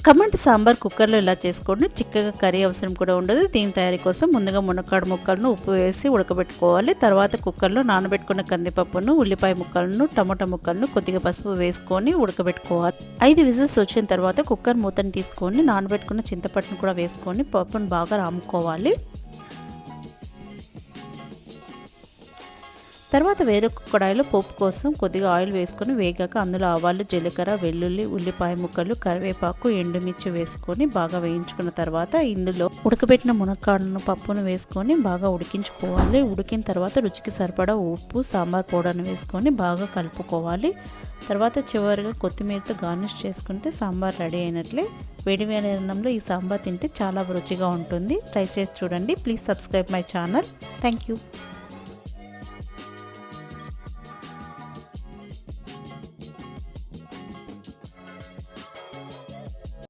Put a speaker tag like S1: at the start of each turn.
S1: కమ్మటి సాంబార్ కుక్కర్లో ఇలా చేసుకోండి. చిక్కగా కర్రీ అవసరం కూడా ఉండదు. దీని తయారీ కోసం ముందుగా మునక్కాడ ముక్కలను ఉప్పు వేసి ఉడకబెట్టుకోవాలి. తర్వాత కుక్కర్లో నానబెట్టుకున్న కందిపప్పును, ఉల్లిపాయ ముక్కలను, టమాటా ముక్కలను, కొద్దిగా పసుపు వేసుకొని ఉడకబెట్టుకోవాలి. 5 విజిల్స్ వచ్చిన తర్వాత కుక్కర్ మూతను తీసుకొని నానబెట్టుకున్న చింతపట్టును కూడా వేసుకొని పప్పును బాగా రాముకోవాలి. తర్వాత వేరొక కడాయిలో పోపు కోసం కొద్దిగా ఆయిల్ వేసుకొని వేగాక అందులో ఆవాలు, జీలకర్ర, వెల్లుల్లి, ఉల్లిపాయ ముక్కలు, కరివేపాకు, ఎండుమిర్చి వేసుకొని బాగా వేయించుకున్న తర్వాత ఇందులో ఉడకబెట్టిన మునక్కాడలను, పప్పును వేసుకొని బాగా ఉడికించుకోవాలి. ఉడికిన తర్వాత రుచికి సరిపడా ఉప్పు, సాంబార్ పౌడర్ని వేసుకొని బాగా కలుపుకోవాలి. తర్వాత చివరిగా కొత్తిమీరతో గార్నిష్ చేసుకుంటే సాంబార్ రెడీ అయినట్లే. వేడివేడి అన్నంలో ఈ సాంబార్ తింటే చాలా రుచిగా ఉంటుంది. ట్రై చేసి చూడండి. Please subscribe my channel. Thank you.